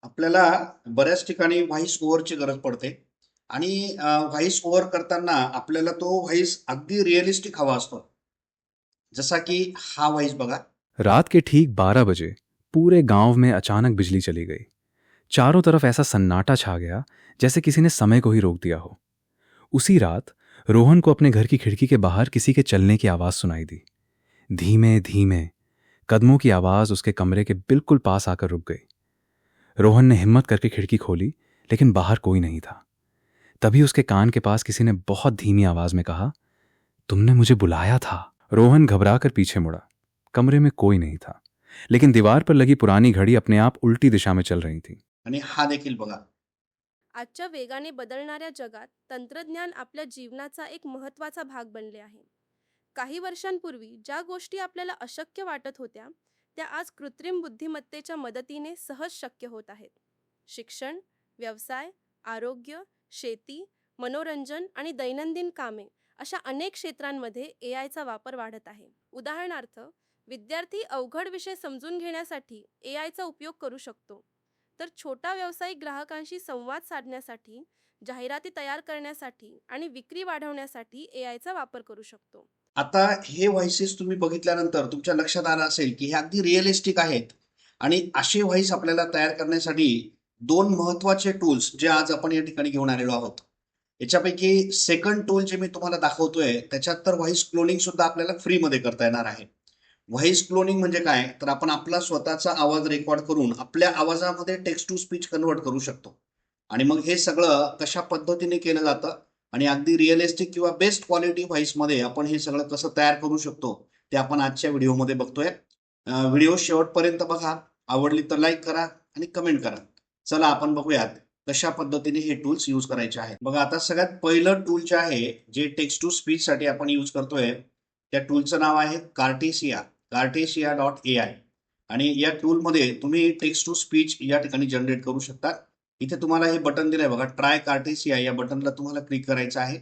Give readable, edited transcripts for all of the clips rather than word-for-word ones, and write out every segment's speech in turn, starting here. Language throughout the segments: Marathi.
आपल्याला बऱ्याच ठिकाणी व्हॉइस ओव्हरची गरज पडते आणि व्हॉइस ओव्हर करताना आपल्याला तो व्हॉइस अगदी रिअलिस्टिक हवा असतो. जसा की हा व्हॉइस बघा. रात के ठीक 12 बजे पूरे गांव में अचानक बिजली चली गई। चारों तरफ ऐसा सन्नाटा छा गया जैसे किसी ने समय को ही रोक दिया हो। उसी रात रोहन को अपने घर की खिड़की के बाहर किसी के चलने की आवाज सुनाई दी। धीमे धीमे कदमों की आवाज उसके कमरे के बिल्कुल पास आकर रुक गई। रोहन ने हिम्मत करके खिड़की खोली, लेकिन बाहर कोई नहीं था। तभी उसके कान के पास किसी ने बहुत धीमी आवाज में कहा, तुमने मुझे बुलाया था। रोहन घबराकर पीछे मुड़ा। कमरे में कोई नहीं था, लेकिन दीवार पर लगी पुरानी घड़ी अपने आप उल्टी दिशा में चल रही थी। आणि हा देखील बघा. आजच्या वेगाने बदलणाऱ्या जगात तंत्रज्ञान आपल्या जीवनाचा एक महत्त्वाचा भाग बनले आहे. काही वर्षांपूर्वी ज्या गोष्टी आपल्याला अशक्य वाटत होत्या, त्या आज कृत्रिम बुद्धिमत्तेच्या मदतीने सहज शक्य होत आहेत. शिक्षण, व्यवसाय, आरोग्य, शेती, मनोरंजन आणि दैनंदिन कामे अशा अनेक क्षेत्रांमध्ये एआयचा वापर वाढत आहे. उदाहरणार्थ, विद्यार्थी अवघड विषय समजून घेण्यासाठी एआयचा उपयोग करू शकतो. तर छोटा व्यावसायिक ग्राहकांशी संवाद साधण्यासाठी, जाहिराती तयार करण्यासाठी आणि विक्री वाढवण्यासाठी एआयचा वापर करू शकतो. आता हे व्हॉइसेस तुम्ही बघितल्यानंतर तुमच्या लक्षात आलं असेल की हे अगदी रिअलिस्टिक आहेत आणि असे व्हॉइस आपल्याला तयार करण्यासाठी दोन महत्वाचे टूल्स जे आज आपण या ठिकाणी घेऊन आलेलो आहोत. याच्यापैकी सेकंड टूल जे मी तुम्हाला दाखवतोय त्याच्यात तर व्हॉइस क्लोनिंग सुद्धा आपल्याला फ्रीमध्ये करता येणार आहे. व्हॉइस क्लोनिंग म्हणजे काय, तर आपण आपला स्वतःचा आवाज रेकॉर्ड करून आपल्या आवाजामध्ये टेक्स्ट टू स्पीच कन्वर्ट करू शकतो. आणि मग हे सगळं कशा पद्धतीने केलं जातं आणि अगदी रिअलिस्टिक किंवा बेस्ट क्वालिटी व्हॉइसमध्ये आपण हे सगळं कसं तयार करू शकतो ते आपण आजच्या व्हिडिओमध्ये बघतोय. व्हिडिओ शेवटपर्यंत बघा. आवडली तर लाईक करा आणि कमेंट करा. चला आपण बघूयात कशा पद्धतीने हे टूल्स यूज करायचे आहेत. बघा, आता सगळ्यात पहिलं टूल जे आहे जे टेक्स्ट टू स्पीच साठी आपण यूज करतोय त्या टूलचं नाव आहे कार्टेशिया.ai. आणि या टूलमध्ये तुम्ही टेक्स्ट टू स्पीच या ठिकाणी जनरेट करू शकता. इथे तुम्हाला हे बटन दिलंय बघा, ट्राय कार्टेशिया, या बटनला तुम्हाला क्लिक करायचं आहे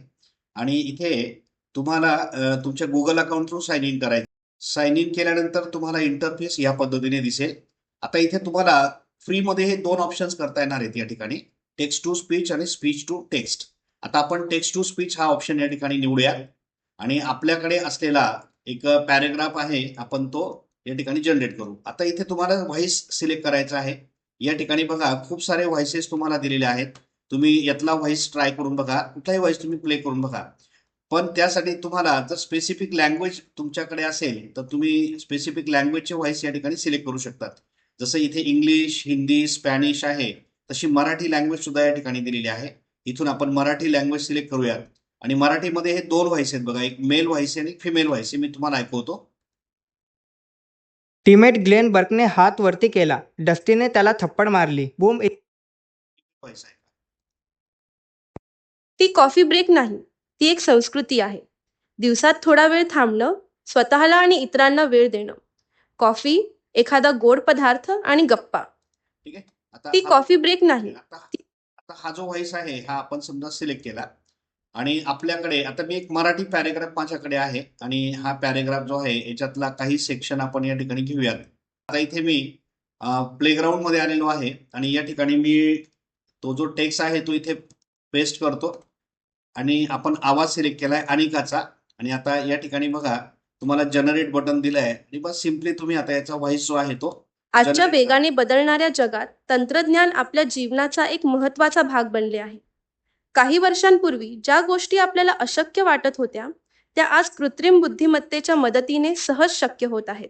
आणि इथे तुम्हाला तुमच्या Google account through sign in करायचं. साइन इन केल्यानंतर तुम्हाला इंटरफेस या पद्धतीने दिसेल. आता इथे तुम्हाला फ्रीमध्ये हे दोन ऑप्शन्स करता येणार आहेत या ठिकाणी, टेक्स्ट टू स्पीच आणि स्पीच टू टेक्स्ट. आता आपण टेक्स्ट टू स्पीच हा ऑप्शन या ठिकाणी निवडूया आणि आपल्याकडे असलेला एक पॅरेग्राफ आहे आपण तो या ठिकाणी जनरेट करू. आता इथे तुम्हाला व्हॉइस सिलेक्ट करायचा आहे. या ठिकाणी बघा खूप सारे व्हॉइसेस तुम्हाला दिलेले आहेत. तुम्ही यातला व्हॉइस ट्राय करून बघा, कुठलाही व्हॉइस तुम्ही प्ले करून बघा. पण त्यासाठी तुम्हाला जर स्पेसिफिक लँग्वेज तुमच्याकडे असेल तर तुम्ही स्पेसिफिक लँग्वेजचे व्हॉइस या ठिकाणी सिलेक्ट करू शकतात. जसं इथे इंग्लिश, हिंदी, स्पॅनिश आहे, तशी मराठी लँग्वेज सुद्धा या ठिकाणी दिलेली आहे. इथून आपण मराठी लँग्वेज सिलेक्ट करूयात आणि मराठीमध्ये हे दोन व्हॉइस आहेत बघा, एक मेल व्हॉइस आणि एक फिमेल व्हॉइस. मी तुम्हाला ऐकवतो. टीममेट ग्लेन बर्कने हात वरती केला. डस्टीने त्याला थप्पड मारली. बूम. व्हॉइस आहे. ती कॉफी ब्रेक नाही, ती एक संस्कृती आहे. दिवसात थोडा वेळ थांबणं, स्वतःला आणि इतरांना वेळ देणं. कॉफी, एखादा गोड पदार्थ आणि गप्पा. ठीक आहे. आता ती कॉफी ब्रेक नाही. आता हा जो व्हॉइस आहे हा आपण समजा सिलेक्ट केला आणि आपल्याकडे आता मी एक मराठी पॅरेग्राफ माझ्याकडे आहे आणि हा पॅरेग्राफ जो आहे याच्यातला काही सेक्शन आपण या ठिकाणी घेऊयात. आता इथे मी प्लेग्राऊंड मध्ये आलेलो आहे आणि या ठिकाणी मी तो जो टेक्स्ट आहे तो इथे पेस्ट करतो आणि आपण आवाज सिलेक्ट केलाय अनिकाचा. आणि आता या ठिकाणी बघा तुम्हाला जनरेट बटन दिलंय आणि बस सिम्पली तुम्ही आता याचा व्हॉइस जो आहे तो आजच्या generate करा. वेगाने बदलणाऱ्या जगात तंत्रज्ञान आपल्या जीवनाचा एक महत्त्वाचा भाग बनले आहे. काही वर्षांपूर्वी ज्या गोष्टी आपल्याला अशक्य वाटत होत्या, त्या आज कृत्रिम बुद्धिमत्तेच्या मदतीने सहज शक्य होत आहेत.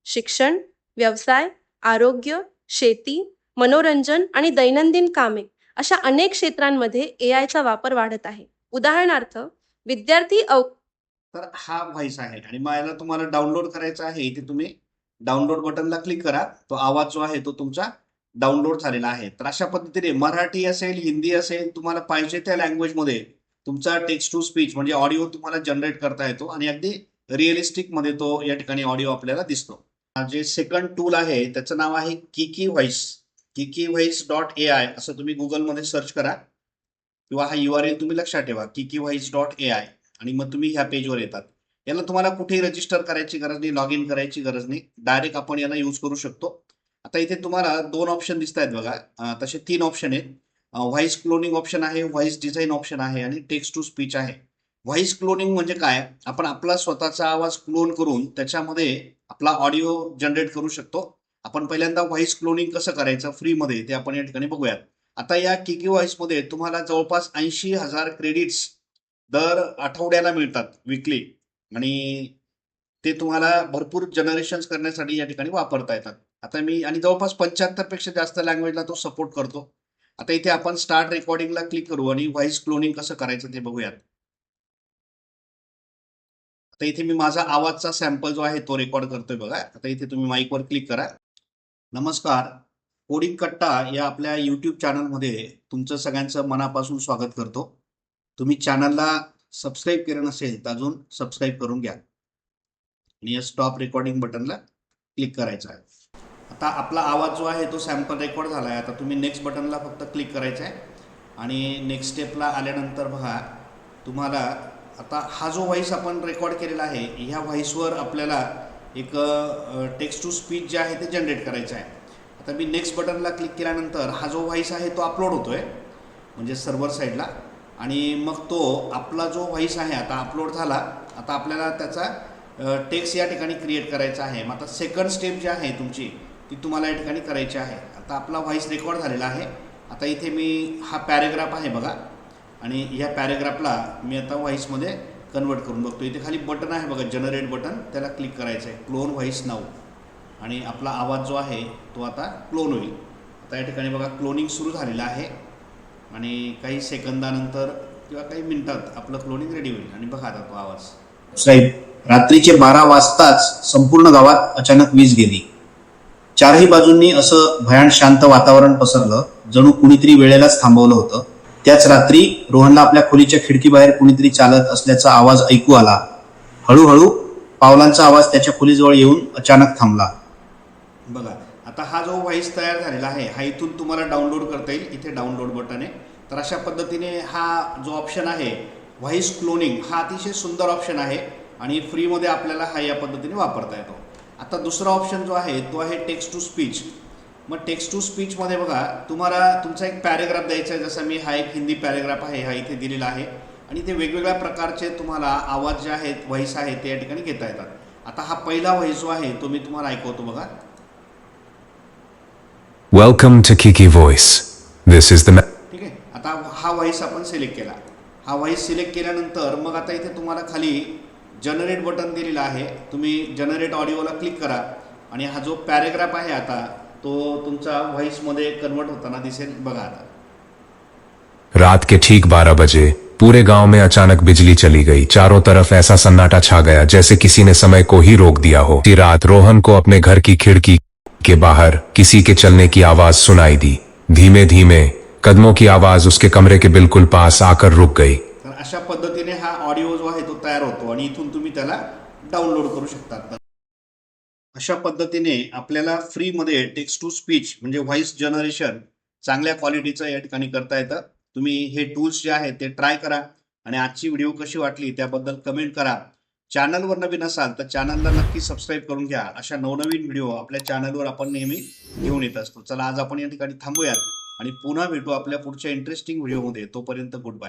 शिक्षण, व्यवसाय, आरोग्य, शेती, मनोरंजन आणि दैनंदिन कामे अशा अनेक क्षेत्रांमध्ये एआयचा वापर वाढत आहे. उदाहरणार्थ, विद्यार्थी तर हा व्हॉइस आहे आणि मग याला तुम्हाला डाउनलोड करायचा आहे. इथे तुम्ही डाउनलोड बटनला क्लिक करा. तो आवाज जो आहे तो तुमचा डाउनलोड झालेला आहे. तर अशा पद्धतीने मराठी असेल, हिंदी असेल, तुम्हाला पाहिजे त्या लँग्वेजमध्ये तुमचा टेक्स्ट टू स्पीच म्हणजे ऑडिओ तुम्हाला जनरेट करता येतो आणि अगदी रिअलिस्टिक मध्ये तो या ठिकाणी ऑडिओ आपल्याला दिसतो. जे सेकंड टूल आहे त्याचं नाव आहे किकी व्हॉइस. kikivoice.ai असं तुम्ही गुगलमध्ये सर्च करा किंवा हा URL तुम्ही लक्षात ठेवा, kikivoice.ai, आणि मग तुम्ही ह्या पेजवर येतात. याला तुम्हाला कुठेही रजिस्टर करायची गरज नाही, लॉग इन करायची गरज नाही. डायरेक्ट आपण याला यूज करू शकतो आता इथे तुम्हाला 2 ऑप्शन दिसत आहेत बघा. तसे 3 ऑप्शन आहेत. व्हॉइस क्लोनिंग ऑप्शन आहे, व्हॉइस डिझाइन ऑप्शन आहे आणि टेक्स्ट टू स्पीच आहे. व्हॉइस क्लोनिंग म्हणजे काय? आपण आपला स्वतःचा आवाज क्लोन करून त्याच्यामध्ये आपला ऑडिओ जनरेट करू शकतो. आपण पहिल्यांदा व्हॉइस क्लोनिंग कसं करायचं फ्रीमध्ये ते आपण या ठिकाणी बघूयात. आता या किकी व्हॉइसमध्ये तुम्हाला जवळपास 80,000 क्रेडिट्स दर आठवड्याला मिळतात वीकली आणि ते तुम्हाला भरपूर जनरेशन्स करण्यासाठी या ठिकाणी वापरता येतात. आता मी आणि जवळपास 75 पेक्षा जास्त लँग्वेजला तो सपोर्ट करतो. आता इथे आपण स्टार्ट रेकॉर्डिंगला क्लिक करू आणि व्हॉइस क्लोनिंग कसं करायचं ते बघूयात. आता इथे मी माझा आवाजचा सॅम्पल जो आहे तो रेकॉर्ड करतोय बघा. आता इथे तुम्ही माईकवर क्लिक करा. नमस्कार. कोडिंग कट्टा या आपल्या YouTube चॅनलमध्ये तुमचं सगळ्यांचं मनापासून स्वागत करतो. तुम्ही चॅनलला सबस्क्राईब केलं नसेल तर अजून सबस्क्राईब करून घ्या आणि या स्टॉप रेकॉर्डिंग बटनला क्लिक करायचं आहे. आता आपला आवाज जो आहे तो सॅम्पल रेकॉर्ड झाला आहे. आता तुम्ही नेक्स्ट बटनला फक्त क्लिक करायचं आहे आणि नेक्स्ट स्टेपला आल्यानंतर बघा तुम्हाला आता हा जो व्हॉइस आपण रेकॉर्ड केलेला आहे ह्या व्हॉइसवर आपल्याला एक टेक्स्ट टू स्पीच जे आहे ते जनरेट करायचं आहे. आता मी नेक्स्ट बटनला क्लिक केल्यानंतर हा जो व्हॉइस आहे तो अपलोड होतोय म्हणजे सर्व्हर साईडला आणि मग तो आपला जो व्हॉइस आहे आता अपलोड झाला. आता आपल्याला त्याचा टेक्स्ट या ठिकाणी क्रिएट करायचा आहे. मग आता सेकंड स्टेप जी आहे तुमची ती तुम्हाला या ठिकाणी करायची आहे. आता आपला व्हॉइस रेकॉर्ड झालेला आहे. आता इथे मी हा पॅरेग्राफ आहे बघा आणि ह्या पॅरेग्राफला मी आता व्हॉइसमध्ये कन्वर्ट करून बघतो. इथे खाली बटन आहे बघा जनरेट बटन, त्याला क्लिक करायचं आहे. क्लोन व्हॉइस नाऊ आणि आपला आवाज जो आहे तो आता क्लोन होईल. आता या ठिकाणी बघा क्लोनिंग सुरू झालेलं आहे आणि काही सेकंदानंतर किंवा काही मिनिटात आपलं क्लोनिंग रेडी होईल आणि बघा आता तो आवाज. साहेब, रात्रीचे 12 वाजताच संपूर्ण गावात अचानक वीज गेली. चारही बाजूंनी असं भयान शांत वातावरण पसरलं, जणू कुणीतरी वेळेलाच थांबवलं होतं. त्याच रात्री रोहनला आपल्या खोलीच्या खिडकीबाहेर कुणीतरी चालत असल्याचा आवाज ऐकू आला. हळूहळू पावलांचा आवाज त्याच्या खोलीजवळ येऊन अचानक थांबला. बघा आता हा जो व्हॉइस तयार झालेला आहे हा इथून तुम्हाला डाउनलोड करता येईल. इथे डाउनलोड बटन आहे. तर अशा पद्धतीने हा जो ऑप्शन आहे व्हॉइस क्लोनिंग हा अतिशय सुंदर ऑप्शन आहे आणि फ्रीमध्ये आपल्याला हा या पद्धतीने वापरता येतो. आता दुसरा ऑप्शन जो आहे तो आहे टेक्स्ट टू स्पीच. मग टेक्स्ट टू स्पीचमध्ये बघा तुम्हाला तुमचा एक पॅरेग्राफ द्यायचा आहे. जसं मी हा एक हिंदी पॅरेग्राफ आहे हा इथे दिलेला आहे आणि ते वेगवेगळ्या प्रकारचे तुम्हाला आवाज जे आहेत व्हॉइस आहे ते या ठिकाणी घेता येतात. आता हा पहिला व्हॉइस जो आहे तो मी तुम्हाला ऐकवतो बघा. Welcome to Kiki Voice. This is the ठीक आहे. आता हा व्हॉइस आपण सिलेक्ट केला. हा व्हॉइस सिलेक्ट केल्यानंतर मग आता इथे तुम्हाला खाली जनरेट बटन दिलेलं आहे. तुम्ही जनरेट ऑडिओला क्लिक करा आणि हा जो पॅरेग्राफ आहे आता तो तुमचा व्हॉइसमध्ये कन्वर्ट होताना दिसेल बघा. आता रात के ठीक 12 बजे पूरे गांव में अचानक बिजली चली गई. चारों तरफ ऐसा सन्नाटा छा गया जैसे किसी ने समय को ही रोक दिया हो. इसी रात रोहन को अपने घर की खिड़की के बाहर किसी के चलने की आवाज सुनाई दी. धीमे धीमे कदमों की आवाज उसके कमरे के बिल्कुल पास आकर रुक गई. तर अशा पद्धतीने हा ऑडिओ जो आहे तो तयार होतो आणि इथून तुम्ही त्याला डाउनलोड करू शकता. अशा पद्धतीने आपल्याला फ्रीमध्ये टेक्स्ट टू स्पीच म्हणजे व्हॉइस जनरेशन चांगल्या क्वालिटीचं या ठिकाणी करता येतं. तुम्ही हे टूल्स जे आहेत ते ट्राय करा आणि आजची व्हिडिओ कशी वाटली त्याबद्दल कमेंट करा. चॅनलवर नवीन असाल तर चॅनलला नक्की सबस्क्राईब करून घ्या. अशा नवनवीन व्हिडिओ आपल्या चॅनलवर आपण नेहमी घेऊन येत असतो. चला आज आपण या ठिकाणी थांबूयात आणि पुन्हा भेटू आपल्या पुढच्या इंटरेस्टिंग व्हिडिओमध्ये. तोपर्यंत गुड बाय.